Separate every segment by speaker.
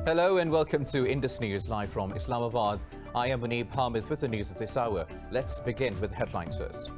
Speaker 1: Hello and welcome to Indus News live from Islamabad. I am Muneeb Hamid with the news of this hour. Let's begin with the headlines first.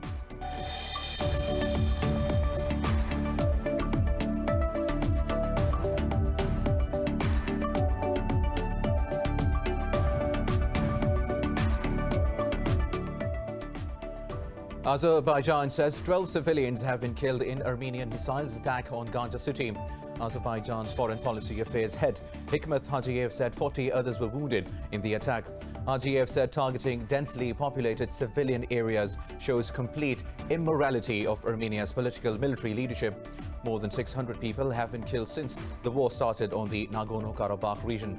Speaker 1: Azerbaijan says 12 civilians have been killed in Armenian missiles attack on Ganja city. Azerbaijan's Foreign Policy Affairs head Hikmet Hajiyev said 40 others were wounded in the attack. Hajiyev said targeting densely populated civilian areas shows complete immorality of Armenia's political military leadership. More than 600 people have been killed since the war started on the Nagorno-Karabakh region.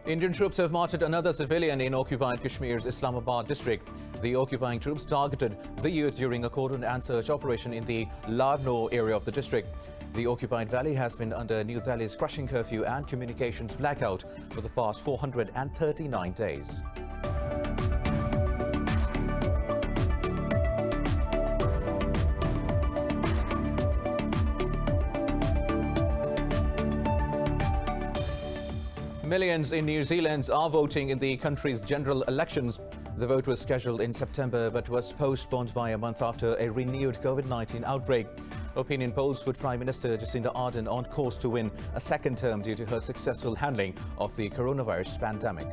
Speaker 1: Indian troops have martyred another civilian in occupied Kashmir's Islamabad district. The occupying troops targeted the youth during a cordon and search operation in the Larno area of the district. The occupied valley has been under New Delhi's crushing curfew and communications blackout for the past 439 days. Millions in New Zealand are voting in the country's general elections. The vote was scheduled in September but was postponed by a month after a renewed COVID-19 outbreak. Opinion polls put Prime Minister Jacinda Ardern on course to win a second term due to her successful handling of the coronavirus pandemic.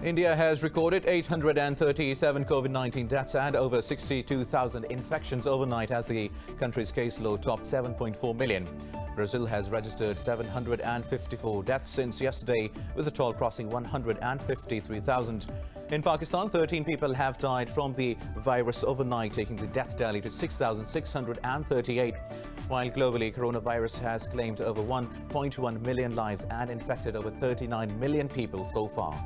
Speaker 1: India has recorded 837 COVID-19 deaths and over 62,000 infections overnight as the country's caseload topped 7.4 million. Brazil has registered 754 deaths since yesterday, with the toll crossing 153,000. In Pakistan, 13 people have died from the virus overnight, taking the death tally to 6,638. While globally, coronavirus has claimed over 1.1 million lives and infected over 39 million people so far.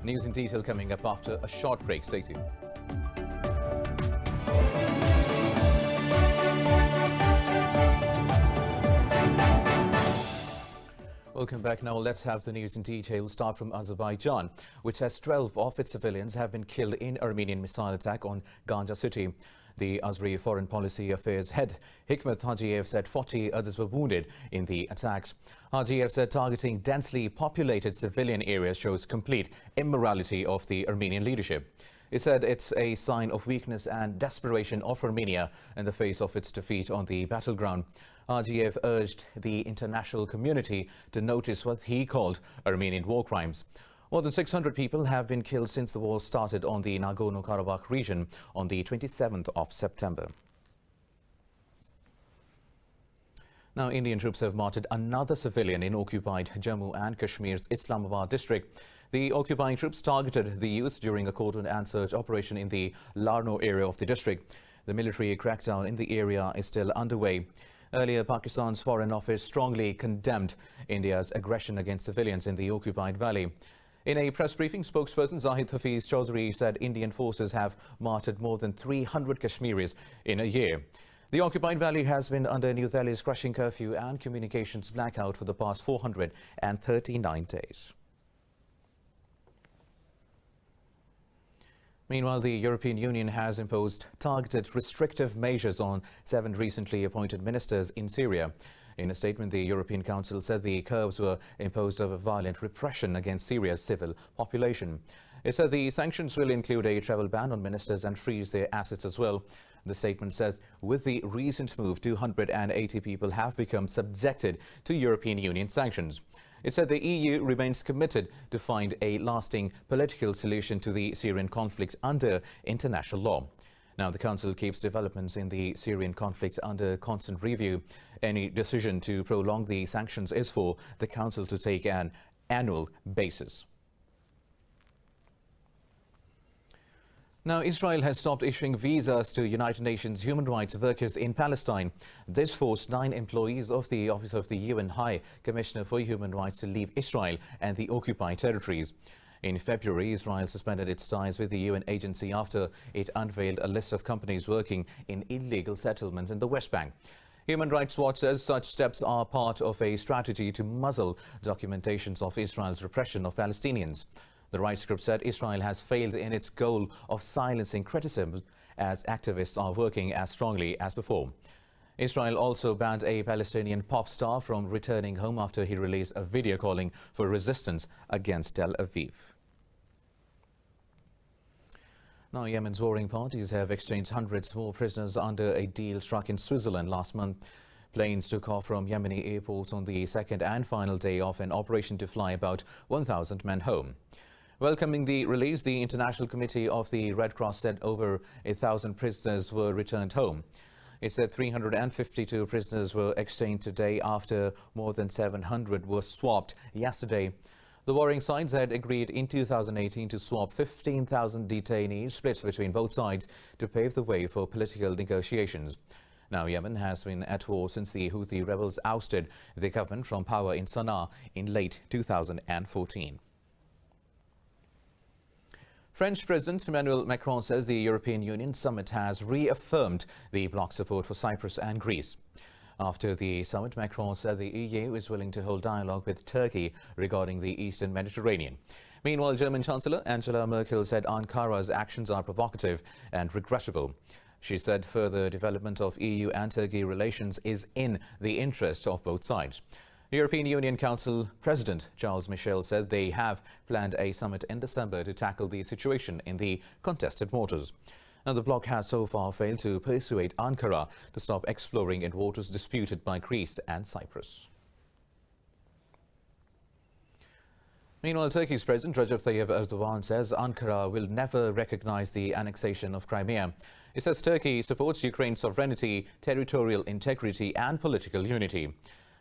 Speaker 1: News in detail coming up after a short break. Stay tuned. Welcome back. Now let's have the news in detail. We'll start from Azerbaijan, which says 12 of its civilians have been killed in Armenian missile attack on Ganja city. The Azeri Foreign Policy Affairs head Hikmet Hajiyev said 40 others were wounded in the attacks. Hajiyev said targeting densely populated civilian areas shows complete immorality of the Armenian leadership. He said it's a sign of weakness and desperation of Armenia in the face of its defeat on the battleground. Hajiyev urged the international community to notice what he called Armenian war crimes. More than 600 people have been killed since the war started on the Nagorno-Karabakh region on the 27th of September. Now, Indian troops have martyred another civilian in occupied Jammu and Kashmir's Islamabad district. The occupying troops targeted the youth during a cordon and search operation in the Larno area of the district. The military crackdown in the area is still underway. Earlier, Pakistan's Foreign Office strongly condemned India's aggression against civilians in the occupied valley. In a press briefing, spokesperson Zahid Hafiz Chaudhry said Indian forces have martyred more than 300 Kashmiris in a year. The occupied valley has been under New Delhi's crushing curfew and communications blackout for the past 439 days. Meanwhile, the European Union has imposed targeted restrictive measures on 7 recently appointed ministers in Syria. In a statement, the European Council said the curbs were imposed over violent repression against Syria's civil population. It said the sanctions will include a travel ban on ministers and freeze their assets as well. The statement said with the recent move, 280 people have become subjected to European Union sanctions. It said the EU remains committed to find a lasting political solution to the Syrian conflict under international law. Now, the Council keeps developments in the Syrian conflict under constant review. Any decision to prolong the sanctions is for the Council to take an annual basis. Now, Israel has stopped issuing visas to United Nations human rights workers in Palestine. This forced 9 employees of the Office of the UN High Commissioner for Human Rights to leave Israel and the occupied territories. In February, Israel suspended its ties with the UN agency after it unveiled a list of companies working in illegal settlements in the West Bank. Human Rights Watch says such steps are part of a strategy to muzzle documentations of Israel's repression of Palestinians. The rights group said Israel has failed in its goal of silencing criticism as activists are working as strongly as before. Israel also banned a Palestinian pop star from returning home after he released a video calling for resistance against Tel Aviv. Now, Yemen's warring parties have exchanged hundreds more prisoners under a deal struck in Switzerland last month. Planes took off from Yemeni airports on the second and final day of an operation to fly about 1,000 men home. Welcoming the release, the International Committee of the Red Cross said over 1,000 prisoners were returned home. It said 352 prisoners were exchanged today after more than 700 were swapped yesterday. The warring sides had agreed in 2018 to swap 15,000 detainees split between both sides to pave the way for political negotiations. Now, Yemen has been at war since the Houthi rebels ousted the government from power in Sana'a in late 2014. French President Emmanuel Macron says the European Union summit has reaffirmed the bloc's support for Cyprus and Greece. After the summit, Macron said the EU is willing to hold dialogue with Turkey regarding the Eastern Mediterranean. Meanwhile, German Chancellor Angela Merkel said Ankara's actions are provocative and regrettable. She said further development of EU and Turkey relations is in the interest of both sides. European Union Council President Charles Michel said they have planned a summit in December to tackle the situation in the contested waters. Now, the bloc has so far failed to persuade Ankara to stop exploring in waters disputed by Greece and Cyprus. Meanwhile, Turkey's President Recep Tayyip Erdogan says Ankara will never recognize the annexation of Crimea. It says Turkey supports Ukraine's sovereignty, territorial integrity and political unity.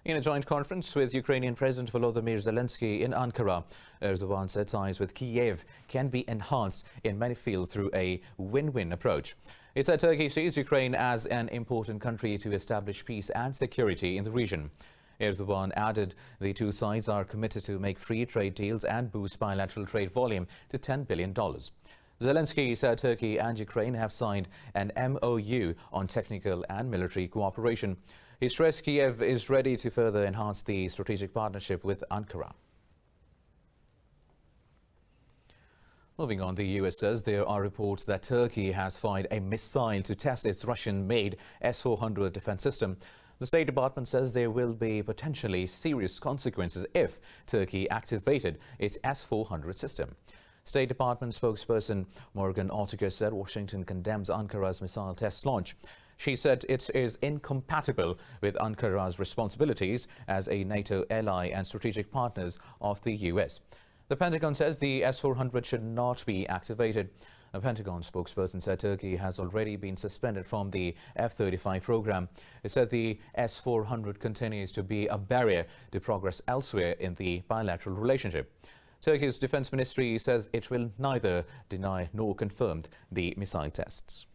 Speaker 1: In a joint conference with Ukrainian President Volodymyr Zelensky in Ankara, Erdogan said ties with Kiev can be enhanced in many fields through a win-win approach. It said Turkey sees Ukraine as an important country to establish peace and security in the region. Erdogan added the two sides are committed to make free trade deals and boost bilateral trade volume to $10 billion. Zelensky said Turkey and Ukraine have signed an MOU on technical and military cooperation. He stressed Kiev is ready to further enhance the strategic partnership with Ankara. Moving on, the US says there are reports that Turkey has fired a missile to test its Russian-made S-400 defense system. The State Department says there will be potentially serious consequences if Turkey activated its S-400 system. State Department spokesperson Morgan Ortagus said Washington condemns Ankara's missile test launch. She said it is incompatible with Ankara's responsibilities as a NATO ally and strategic partners of the US. The Pentagon says the S-400 should not be activated. A Pentagon spokesperson said Turkey has already been suspended from the F-35 program. It said the S-400 continues to be a barrier to progress elsewhere in the bilateral relationship. Turkey's defense ministry says it will neither deny nor confirm the missile tests.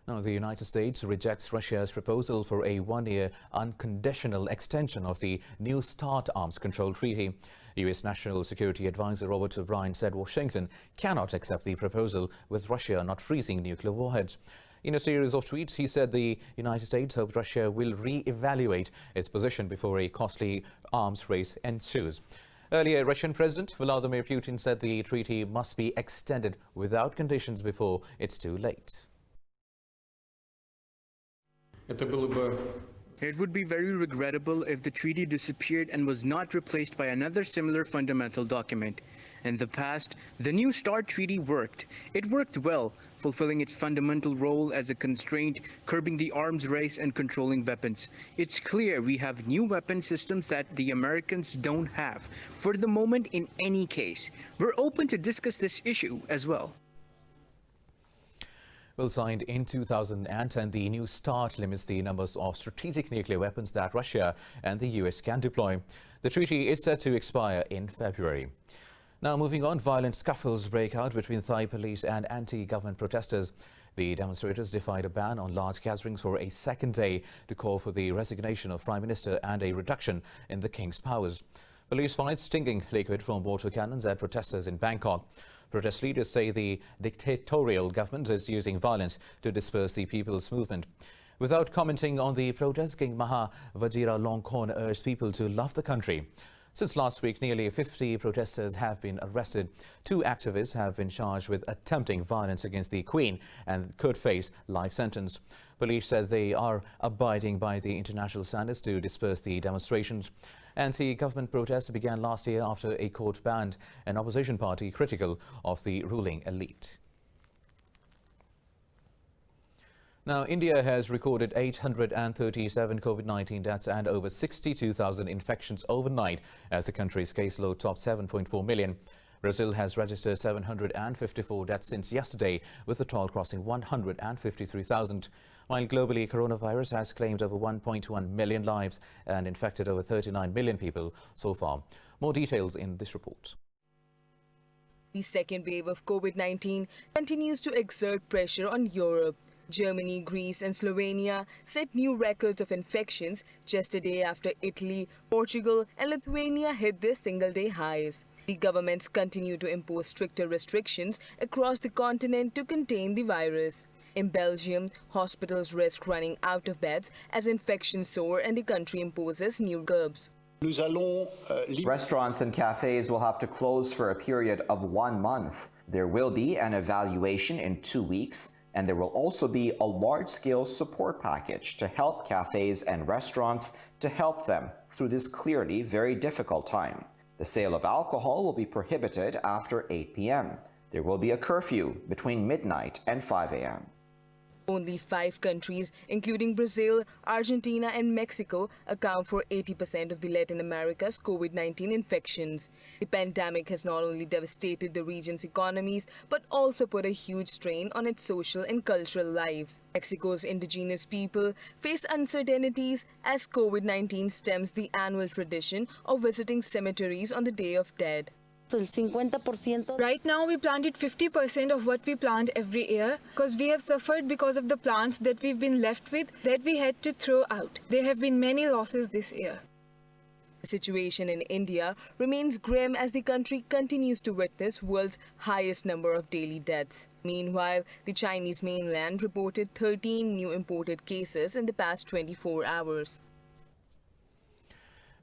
Speaker 1: Now, the United States rejects Russia's proposal for a one-year unconditional extension of the New START arms control treaty. U.S. National Security Advisor Robert O'Brien said Washington cannot accept the proposal, with Russia not freezing nuclear warheads. In a series of tweets, he said the United States hopes Russia will re-evaluate its position before a costly arms race ensues. Earlier, Russian President Vladimir Putin said the treaty must be extended without conditions before it's too late.
Speaker 2: It would be very regrettable if the treaty disappeared and was not replaced by another similar fundamental document. In the past, the New START treaty worked. It worked well, fulfilling its fundamental role as a constraint, curbing the arms race and controlling weapons. It's clear we have new weapon systems that the Americans don't have. For the moment, in any case, we're open to discuss this issue as well.
Speaker 1: Well, signed in 2010, the New START limits the numbers of strategic nuclear weapons that Russia and the US can deploy. The treaty is set to expire in February. Now moving on, violent scuffles break out between Thai police and anti-government protesters. The demonstrators defied a ban on large gatherings for a second day to call for the resignation of Prime Minister and a reduction in the King's powers. Police fired stinging liquid from water cannons at protesters in Bangkok. Protest leaders say the dictatorial government is using violence to disperse the people's movement. Without commenting on the protest, King Maha Vajiralongkorn urged people to love the country. Since last week, nearly 50 protesters have been arrested. 2 activists have been charged with attempting violence against the Queen and could face life sentence. Police said they are abiding by the international standards to disperse the demonstrations. Anti-government protests began last year after a court banned an opposition party critical of the ruling elite. Now, India has recorded 837 COVID-19 deaths and over 62,000 infections overnight as the country's caseload topped 7.4 million. Brazil has registered 754 deaths since yesterday, with the toll crossing 153,000. While globally, coronavirus has claimed over 1.1 million lives and infected over 39 million people so far. More details in this report.
Speaker 3: The second wave of COVID-19 continues to exert pressure on Europe. Germany, Greece and Slovenia set new records of infections just a day after Italy, Portugal and Lithuania hit their single-day highs. The governments continue to impose stricter restrictions across the continent to contain the virus. In Belgium, hospitals risk running out of beds as infections soar and the country imposes new curbs.
Speaker 4: Restaurants and cafes will have to close for a period of 1 month. There will be an evaluation in 2 weeks. And there will also be a large-scale support package to help cafes and restaurants to help them through this clearly very difficult time. The sale of alcohol will be prohibited after 8 p.m. There will be a curfew between midnight and 5 a.m.
Speaker 3: Only 5 countries, including Brazil, Argentina and Mexico, account for 80% of the Latin America's COVID-19 infections. The pandemic has not only devastated the region's economies, but also put a huge strain on its social and cultural lives. Mexico's indigenous people face uncertainties as COVID-19 stems the annual tradition of visiting cemeteries on the Day of Dead.
Speaker 5: Right now we planted 50% of what we plant every year because we have suffered because of the plants that we've been left with that we had to throw out. There have been many losses this year.
Speaker 3: The situation in India remains grim as the country continues to witness world's highest number of daily deaths. Meanwhile, the Chinese mainland reported 13 new imported cases in the past 24 hours.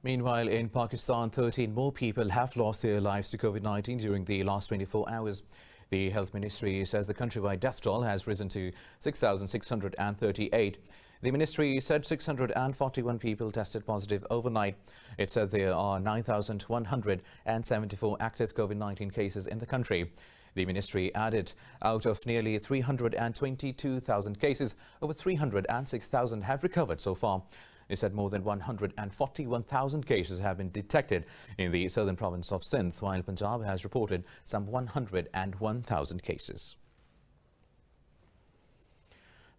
Speaker 1: Meanwhile, in Pakistan, 13 more people have lost their lives to COVID-19 during the last 24 hours. The Health Ministry says the countrywide death toll has risen to 6,638. The ministry said 641 people tested positive overnight. It said there are 9,174 active COVID-19 cases in the country. The ministry added, out of nearly 322,000 cases, over 306,000 have recovered so far. It said more than 141,000 cases have been detected in the southern province of Sindh, while Punjab has reported some 101,000 cases.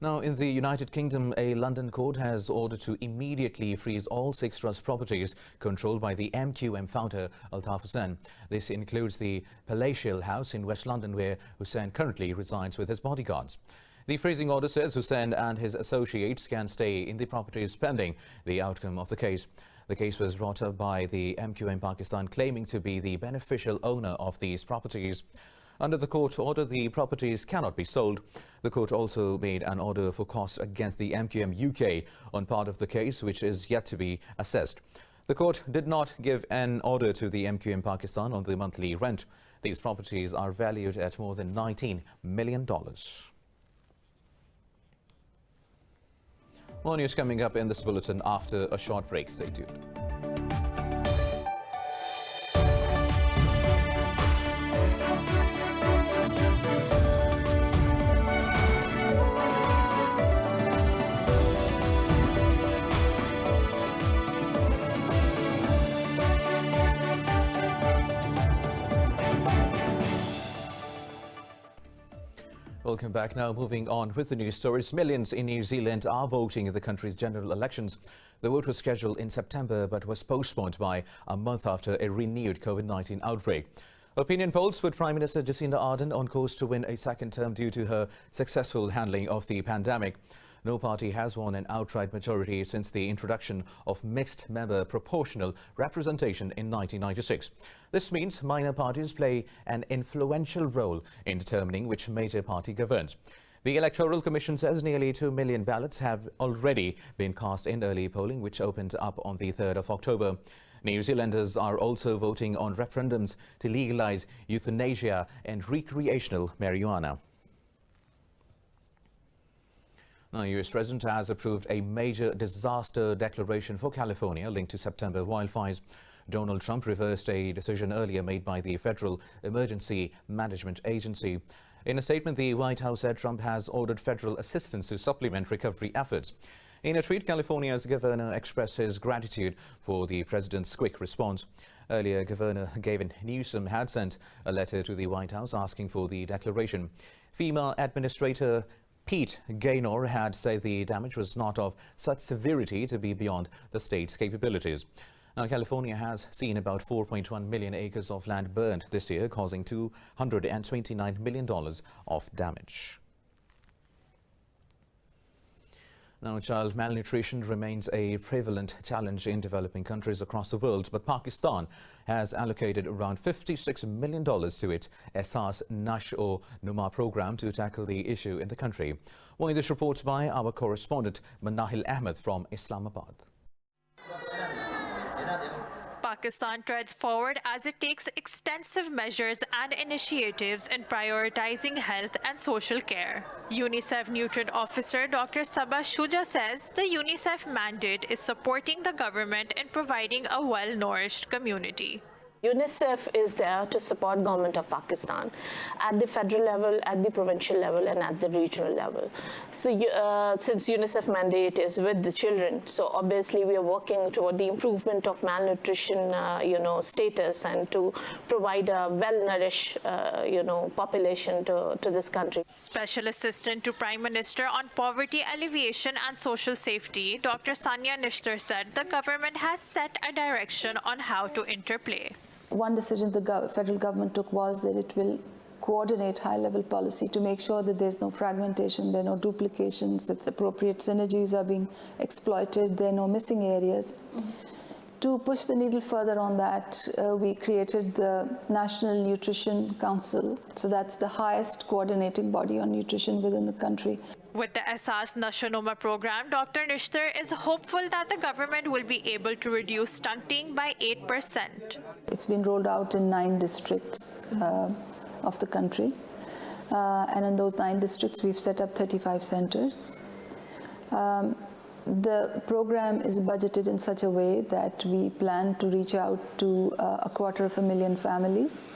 Speaker 1: Now, in the United Kingdom, a London court has ordered to immediately freeze all 6 trust properties controlled by the MQM founder Altaf Hussain. This includes the palatial house in West London, where Hussain currently resides with his bodyguards. The freezing order says Hussain and his associates can stay in the properties pending the outcome of the case. The case was brought up by the MQM Pakistan, claiming to be the beneficial owner of these properties. Under the court order, the properties cannot be sold. The court also made an order for costs against the MQM UK on part of the case, which is yet to be assessed. The court did not give an order to the MQM Pakistan on the monthly rent. These properties are valued at more than $19 million. More news coming up in this bulletin after a short break. Stay tuned. Welcome back. Now moving on with the news stories. Millions in New Zealand are voting in the country's general elections. The vote was scheduled in September but was postponed by a month after a renewed COVID-19 outbreak. Opinion polls put Prime Minister Jacinda Ardern on course to win a second term due to her successful handling of the pandemic. No party has won an outright majority since the introduction of mixed member proportional representation in 1996. This means minor parties play an influential role in determining which major party governs. The Electoral Commission says nearly 2 million ballots have already been cast in early polling, which opened up on the 3rd of October. New Zealanders are also voting on referendums to legalise euthanasia and recreational marijuana. Now, US President has approved a major disaster declaration for California linked to September wildfires. Donald Trump reversed a decision earlier made by the Federal Emergency Management Agency. In a statement, the White House said Trump has ordered federal assistance to supplement recovery efforts. In a tweet, California's governor expressed his gratitude for the president's quick response. Earlier, Governor Gavin Newsom had sent a letter to the White House asking for the declaration. FEMA Administrator Pete Gaynor had said the damage was not of such severity to be beyond the state's capabilities. Now, California has seen about 4.1 million acres of land burned this year, causing $229 million of damage. Now, child malnutrition remains a prevalent challenge in developing countries across the world, but Pakistan has allocated around $56 million to its Ehsaas Nash-o-Numa program to tackle the issue in the country. Watching this report by our correspondent Manahil Ahmed from Islamabad.
Speaker 6: Pakistan treads forward as it takes extensive measures and initiatives in prioritizing health and social care. UNICEF Nutrient Officer Dr. Sabah Shuja says the UNICEF mandate is supporting the government in providing a well-nourished community.
Speaker 7: UNICEF is there to support government of Pakistan at the federal level, at the provincial level, and at the regional level. So since UNICEF mandate is with the children, so obviously we are working toward the improvement of malnutrition, status, and to provide a well-nourished, population to this country.
Speaker 6: Special Assistant to Prime Minister on Poverty Alleviation and Social Safety, Dr. Sanya Nishtar said the government has set a direction on how to interplay.
Speaker 8: One decision the federal government took was that it will coordinate high-level policy to make sure that there's no fragmentation, there are no duplications, that appropriate synergies are being exploited, there are no missing areas. To push the needle further on that, we created the National Nutrition Council. So that's the highest coordinating body on nutrition within the country.
Speaker 6: With the Ehsaas Nash-o-Numa program, Dr. Nishtar is hopeful that the government will be able to reduce stunting by 8%.
Speaker 8: It's been rolled out in 9 districts of the country. And in those 9 districts, we've set up 35 centers. The program is budgeted in such a way that we plan to reach out to 250,000 families.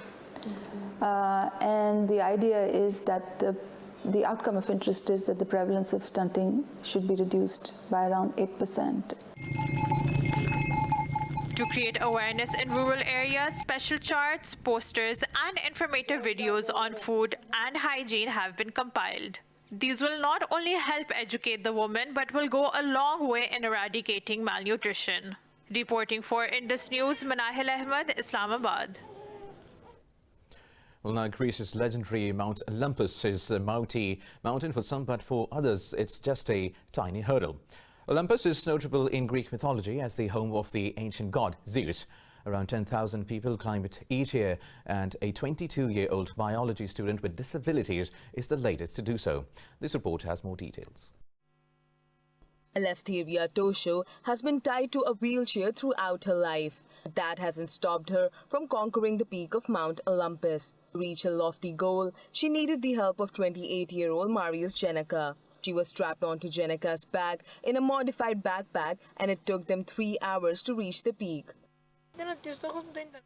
Speaker 8: And the idea is that the outcome of interest is that the prevalence of stunting should be reduced by around 8%.
Speaker 6: To create awareness in rural areas, special charts, posters, and informative videos on food and hygiene have been compiled. These will not only help educate the woman, but will go a long way in eradicating malnutrition. Reporting for Indus News, Manahil Ahmed, Islamabad.
Speaker 1: Well, now, Greece's legendary Mount Olympus is a mighty mountain for some, but for others, it's just a tiny hurdle. Olympus is notable in Greek mythology as the home of the ancient god Zeus. Around 10,000 people climb it each year, and a 22-year-old biology student with disabilities is the latest to do so. This report has more details.
Speaker 3: Eleftheria Tosho has been tied to a wheelchair throughout her life. That hasn't stopped her from conquering the peak of Mount Olympus. To reach a lofty goal, she needed the help of 28-year-old Marius Jenica. She was strapped onto Jenica's back in a modified backpack, and it took them 3 hours to reach the peak.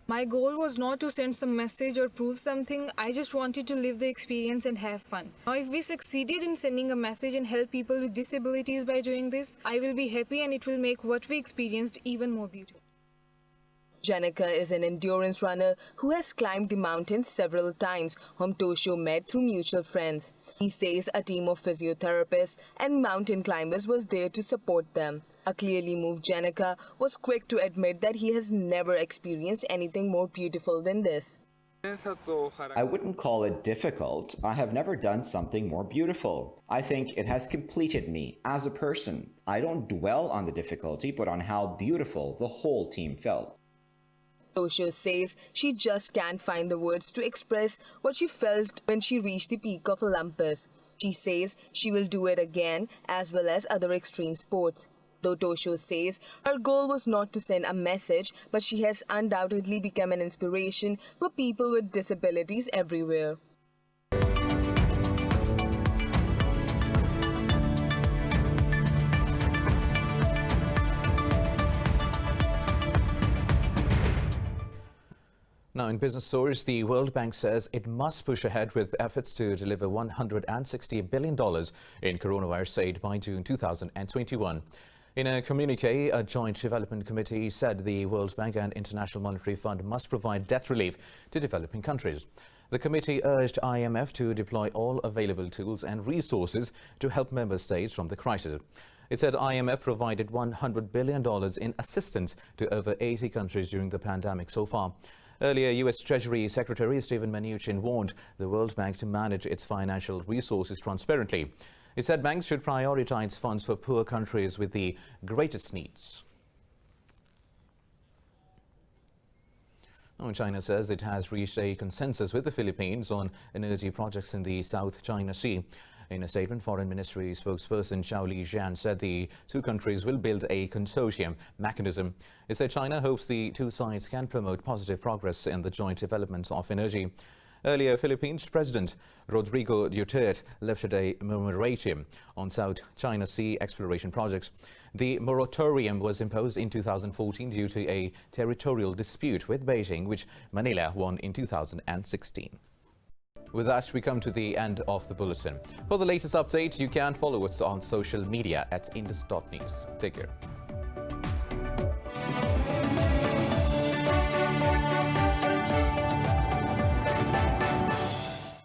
Speaker 5: My goal was not to send some message or prove something. I just wanted to live the experience and have fun. Now, if we succeeded in sending a message and help people with disabilities by doing this, I will be happy, and it will make what we experienced even more beautiful.
Speaker 3: Jenica is an endurance runner who has climbed the mountain several times, whom Tosho met through mutual friends. He says a team of physiotherapists and mountain climbers was there to support them. A clearly moved Jenica was quick to admit that he has never experienced anything more beautiful than this.
Speaker 4: I wouldn't call it difficult. I have never done something more beautiful. I think it has completed me as a person. I don't dwell on the difficulty, but on how beautiful the whole team felt.
Speaker 3: Toshio says she just can't find the words to express what she felt when she reached the peak of Olympus. She says she will do it again, as well as other extreme sports. Though Toshio says her goal was not to send a message, but she has undoubtedly become an inspiration for people with disabilities everywhere.
Speaker 1: Now, in business stories, the World Bank says it must push ahead with efforts to deliver $160 billion in coronavirus aid by June 2021. In a communique, a joint development committee said the World Bank and International Monetary Fund must provide debt relief to developing countries. The committee urged IMF to deploy all available tools and resources to help member states from the crisis. It said IMF provided $100 billion in assistance to over 80 countries during the pandemic so far. Earlier, U.S. Treasury Secretary Steven Mnuchin warned the World Bank to manage its financial resources transparently. He said banks should prioritize funds for poor countries with the greatest needs. Now, China says it has reached a consensus with the Philippines on energy projects in the South China Sea. In a statement, Foreign Ministry spokesperson Xiao Lijian said the two countries will build a consortium mechanism. It said China hopes the two sides can promote positive progress in the joint development of energy. Earlier, Philippines President Rodrigo Duterte lifted a moratorium on South China Sea exploration projects. The moratorium was imposed in 2014 due to a territorial dispute with Beijing, which Manila won in 2016. With that, we come to the end of the bulletin. For the latest update, you can follow us on social media at indus.news. Take care.